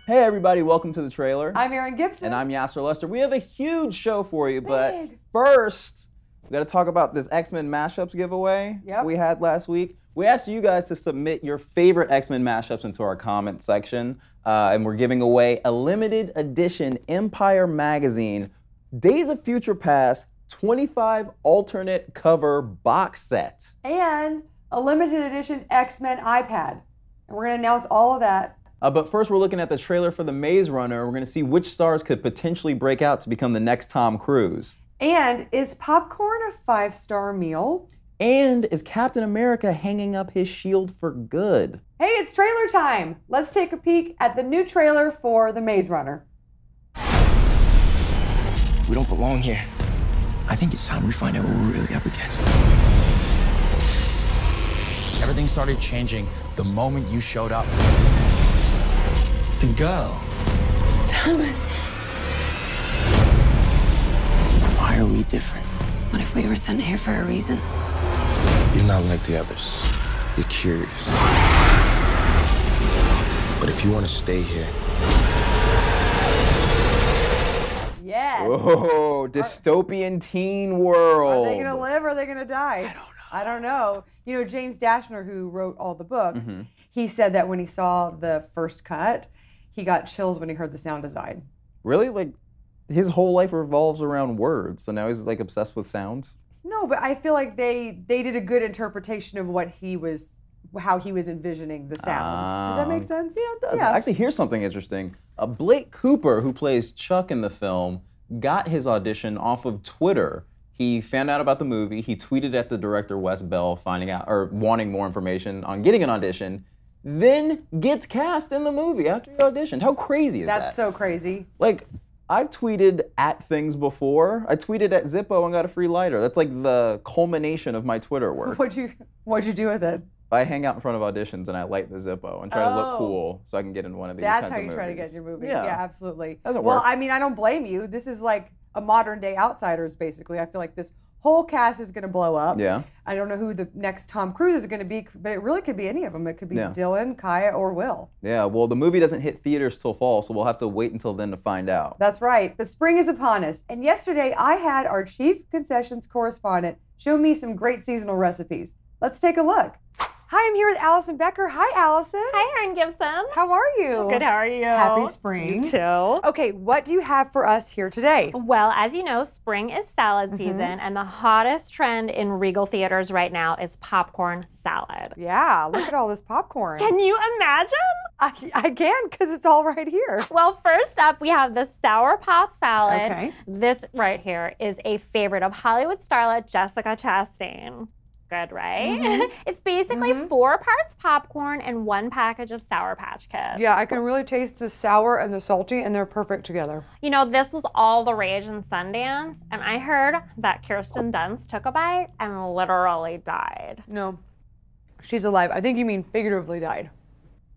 Hey everybody, welcome to the trailer. I'm Erin Gibson. And I'm Yasser Lester. We have a huge show for you, but first, we gotta talk about this X-Men MashUps giveaway we had last week. We asked you guys to submit your favorite X-Men mashups into our comment section, and we're giving away a limited edition Empire magazine, Days of Future Past, 25 alternate cover box set. And a limited edition X-Men iPad. And we're gonna announce all of that. But first, we're looking at the trailer for The Maze Runner. We're going to see which stars could potentially break out to become the next Tom Cruise. And is popcorn a 5-star meal? And is Captain America hanging up his shield for good? Hey, it's trailer time. Let's take a peek at the new trailer for The Maze Runner. We don't belong here. I think it's time we find out what we're really up against. Everything started changing the moment you showed up. It's a girl. Thomas. Why are we different? What if we were sent here for a reason? You're not like the others. You're curious. But if you want to stay here... Yes. Whoa, dystopian teen world. Are they gonna live or are they gonna die? I don't know. You know, James Dashner, who wrote all the books, he said that when he saw the first cut, he got chills when he heard the sound design. Really? Like, his whole life revolves around words, so now he's like obsessed with sounds? No, but I feel like they did a good interpretation of what he was, how he was envisioning the sounds. Does that make sense? Yeah, it does. Actually, here's something interesting. Blake Cooper, who plays Chuck in the film, got his audition off of Twitter. He found out about the movie. He tweeted at the director, Wes Bell, finding out or wanting more information on getting an audition, then gets cast in the movie after he auditioned. How crazy is that? That's so crazy. Like, I've tweeted at things before. I tweeted at Zippo and got a free lighter. That's like the culmination of my Twitter work. What'd you do with it? I hang out in front of auditions and I light the Zippo and try to look cool so I can get in one of these kinds of movies. That's how you try to get in your movie. Yeah, absolutely. Doesn't well, work. I mean, I don't blame you. This is like a modern day Outsiders, basically. I feel like this whole cast is going to blow up. Yeah. I don't know who the next Tom Cruise is going to be, but it really could be any of them. It could be Dylan, Kaya, or Will. Yeah, well, the movie doesn't hit theaters till fall, so we'll have to wait until then to find out. That's right. But spring is upon us. And yesterday, I had our chief concessions correspondent show me some great seasonal recipes. Let's take a look. Hi, I'm here with Alison Becker. Hi, Alison. Hi, Erin Gibson. How are you? Good, how are you? Happy spring. You too. Okay, what do you have for us here today? Well, as you know, spring is salad season, and the hottest trend in Regal theaters right now is popcorn salad. Yeah, look at all this popcorn. Can you imagine? I can, because it's all right here. Well, first up, we have the sour pop salad. Okay. This right here is a favorite of Hollywood starlet Jessica Chastain. Good, right? It's basically 4 parts popcorn and 1 package of Sour Patch Kids. Yeah, I can really taste the sour and the salty, and they're perfect together. You know, this was all the rage in Sundance, and I heard that Kirsten Dunst took a bite and literally died. No, she's alive. I think you mean figuratively died.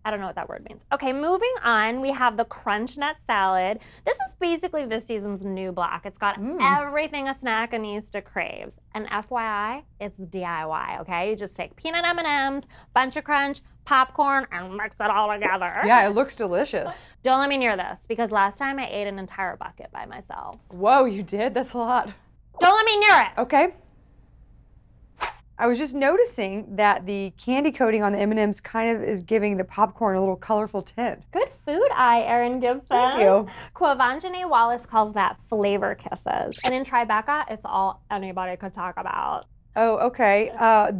I don't know what that word means. Okay, moving on, we have the Crunch Nut Salad. This is basically this season's new block. It's got everything a snackanista craves. And FYI, it's DIY, okay? You just take peanut M&Ms, bunch of crunch, popcorn, and mix it all together. Yeah, it looks delicious. Don't let me near this, because last time I ate an entire bucket by myself. Whoa, you did? That's a lot. Don't let me near it. Okay. I was just noticing that the candy coating on the M&Ms kind of is giving the popcorn a little colorful tint. Good food eye, Erin Gibson. Thank you. Quvenzhané Wallace calls that flavor kisses. And in Tribeca, it's all anybody could talk about. Oh, okay.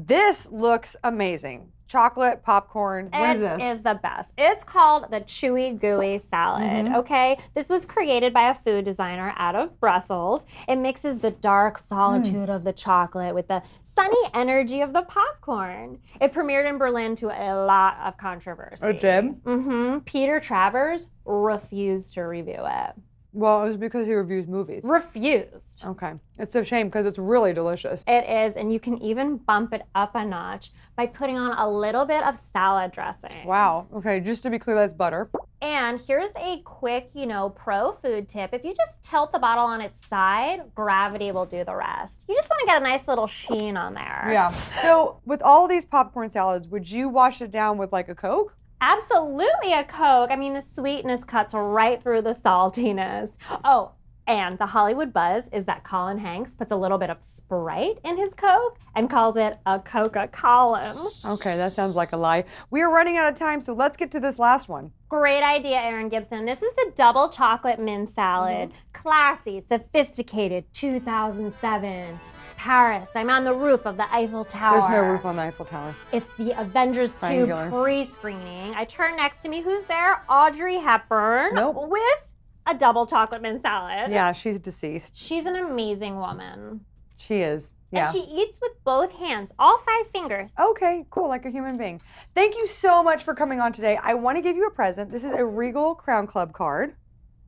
This looks amazing. Chocolate, popcorn. What is this? It is the best. It's called the Chewy Gooey Salad, okay? This was created by a food designer out of Brussels. It mixes the dark solitude of the chocolate with the sunny energy of the popcorn. It premiered in Berlin to a lot of controversy. It did? Peter Travers refused to review it. Well, it was because he reviews movies. Refused. Okay. It's a shame because it's really delicious. It is, and you can even bump it up a notch by putting on a little bit of salad dressing. Wow. Okay, just to be clear, that's butter. And here's a quick, pro food tip. If you just tilt the bottle on its side, gravity will do the rest. You just want to get a nice little sheen on there. Yeah. So with all these popcorn salads, would you wash it down with like a Coke? Absolutely a Coke. I mean, the sweetness cuts right through the saltiness. Oh, and the Hollywood buzz is that Colin Hanks puts a little bit of Sprite in his Coke and calls it a Coca-Cola. Okay, that sounds like a lie. We are running out of time, so let's get to this last one. Great idea, Erin Gibson. This is the double chocolate mint salad. Classy, sophisticated, 2007. Paris, I'm on the roof of the Eiffel Tower. There's no roof on the Eiffel Tower. It's the Avengers 2 pre-screening. I turn next to me, who's there? Audrey Hepburn. Nope. With a double chocolate mint salad. Yeah, she's deceased. She's an amazing woman. She is. Yeah. And she eats with both hands, all 5 fingers. Okay, cool, like a human being. Thank you so much for coming on today. I want to give you a present. This is a Regal Crown Club card.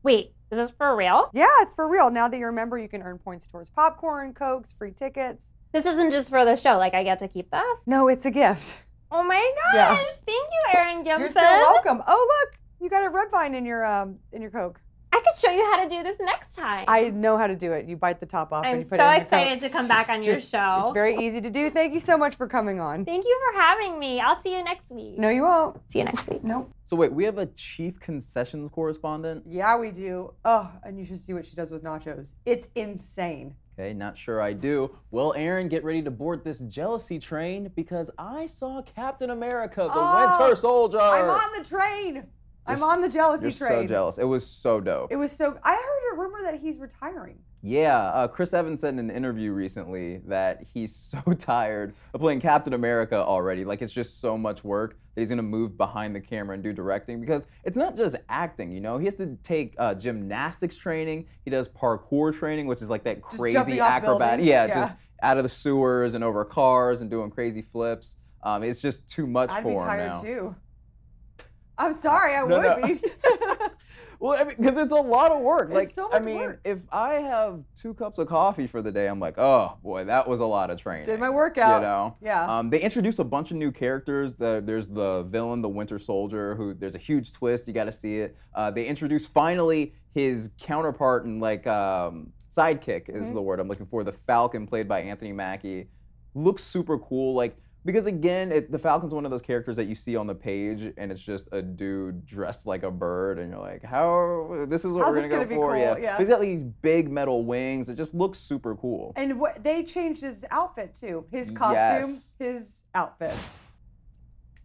Wait, is this for real? Yeah, it's for real. Now that you're a member, you can earn points towards popcorn, Cokes, free tickets. This isn't just for the show, like I get to keep this? No, it's a gift. Oh my gosh, Yeah. Thank you, Erin Gibson. You're so welcome. Oh, look, you got a red vine in your Coke. I could show you how to do this next time. I know how to do it. You bite the top off and I'm you put so it in your excited to come back on your show. It's very easy to do. Thank you so much for coming on. Thank you for having me. I'll see you next week. No, you won't. See you next week. Nope. So wait, we have a chief concessions correspondent? Yeah, we do. Oh, and you should see what she does with nachos. It's insane. Okay, not sure I do. Well, Erin, get ready to board this jealousy train because I saw Captain America, the Winter Soldier. I'm on the train. I'm on the jealousy train. You're so jealous. It was so dope. It was so. I heard a rumor that he's retiring. Yeah, Chris Evans said in an interview recently that he's so tired of playing Captain America already. Like, it's just so much work that he's gonna move behind the camera and do directing because it's not just acting, you know? He has to take gymnastics training. He does parkour training, which is like that crazy acrobat. Yeah, just out of the sewers and over cars and doing crazy flips. It's just too much for him now. I'd be tired too. I'm sorry, I would be. Well, I mean, because it's a lot of work. It's so much work. If I have 2 cups of coffee for the day, I'm like, oh boy, that was a lot of training. Did my workout. You know? Yeah. They introduced a bunch of new characters. There's the villain, the Winter Soldier, who there's a huge twist. You got to see it. They introduced finally his counterpart and like sidekick is the word I'm looking for. The Falcon, played by Anthony Mackie, looks super cool. Like. Because again, the Falcon's one of those characters that you see on the page, and it's just a dude dressed like a bird, and you're like, this is what we're gonna go for? Cool? Yeah. He's got like these big metal wings. It just looks super cool. And they changed his outfit too. His costume, his outfit.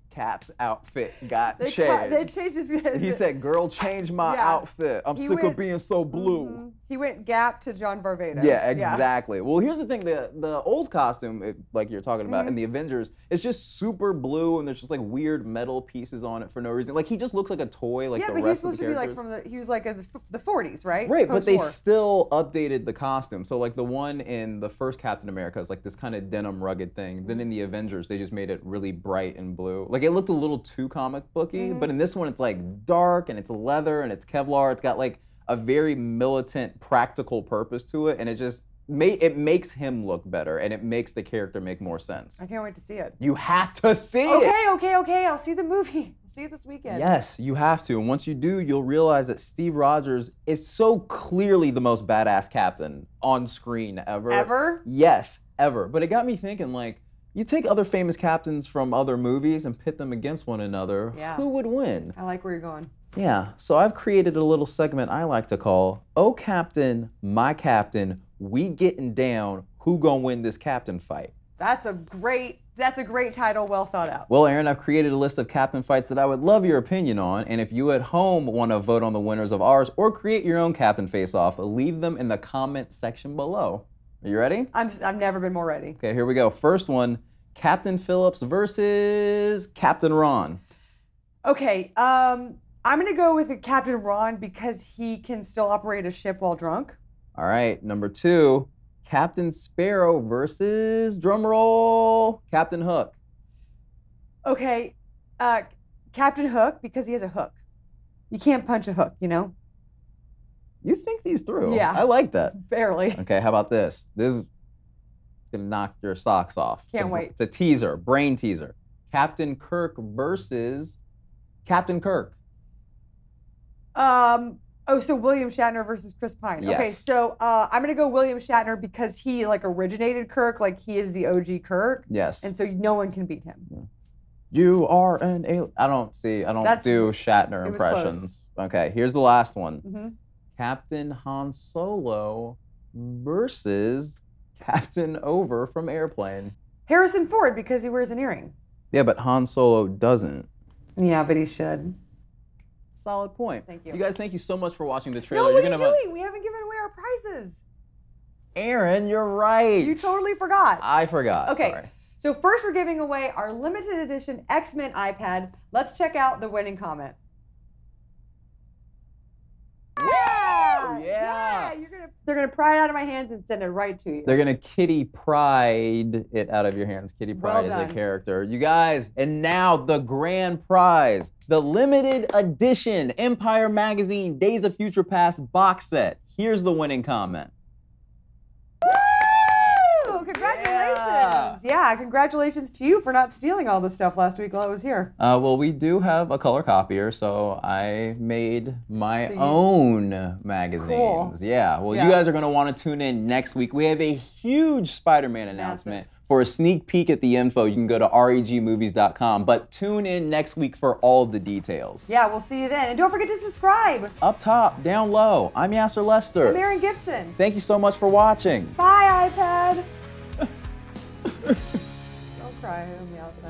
Cap's outfit got changed. They changed his. He said, "Girl, change my outfit. I'm sick of being so blue." He went Gap to John Varvatos. Yeah, exactly. Well, here's the thing: the old costume, like you're talking about in the Avengers, is just super blue, and there's just like weird metal pieces on it for no reason. Like he just looks like a toy, like the rest of the characters. Yeah, but he's supposed to be like from he was like in the 40s, right? Right, but they still updated the costume. So like the one in the first Captain America is like this kind of denim rugged thing. Then in the Avengers, they just made it really bright and blue. Like it looked a little too comic booky, but in this one it's like dark and it's leather and it's Kevlar. It's got like a very militant, practical purpose to it, and it makes him look better, and it makes the character make more sense. I can't wait to see it. You have to see it. Okay. I'll see the movie. I'll see it this weekend. Yes, you have to. And once you do, you'll realize that Steve Rogers is so clearly the most badass captain on screen ever. Ever? Yes, ever. But it got me thinking, like, you take other famous captains from other movies and pit them against one another, who would win? I like where you're going. Yeah, so I've created a little segment I like to call, "Oh Captain, My Captain, We Getting Down, Who Gonna Win This Captain Fight?" That's a great title, well thought out. Well, Erin, I've created a list of captain fights that I would love your opinion on, and if you at home want to vote on the winners of ours or create your own captain face-off, leave them in the comment section below. Are you ready? I've never been more ready. Okay, here we go. First one, Captain Phillips versus Captain Ron. Okay, I'm gonna go with Captain Ron because he can still operate a ship while drunk. All right, number 2, Captain Sparrow versus, drumroll, Captain Hook. Okay, Captain Hook because he has a hook. You can't punch a hook, you know? You think these through. Yeah. I like that. Barely. Okay, how about this? This is gonna knock your socks off. Can't wait. It's a teaser, brain teaser. Captain Kirk versus Captain Kirk. So William Shatner versus Chris Pine. Yes. Okay, so I'm gonna go William Shatner because he like originated Kirk, like he is the OG Kirk. Yes. And so no one can beat him. You are an alien. I don't do Shatner impressions. Okay, here's the last one. Captain Han Solo versus Captain Over from Airplane. Harrison Ford, because he wears an earring. Yeah, but Han Solo doesn't. Yeah, but he should. Solid point. Thank you. You guys, thank you so much for watching the trailer. No, what are you doing? We haven't given away our prizes. Aaron, you're right. You totally forgot. I forgot. Okay. Sorry. So first we're giving away our limited edition X-Men iPad. Let's check out the winning comment. Yeah. They're gonna pry it out of my hands and send it right to you. They're gonna Kitty Pride it out of your hands. Kitty Pryde is a character. You guys, and now the grand prize, the limited edition Empire Magazine Days of Future Past box set. Here's the winning comment. Woo! Congratulations! Yeah, congratulations to you for not stealing all the stuff last week while I was here. Well, we do have a color copier, so I made my own magazines. Cool. Yeah, well, you guys are going to want to tune in next week. We have a huge Spider-Man announcement. For a sneak peek at the info, you can go to regmovies.com, but tune in next week for all the details. Yeah, we'll see you then. And don't forget to subscribe. Up top, down low, I'm Yasser Lester. I'm Aaron Gibson. Thank you so much for watching. Bye, iPad. Don't cry on the outside.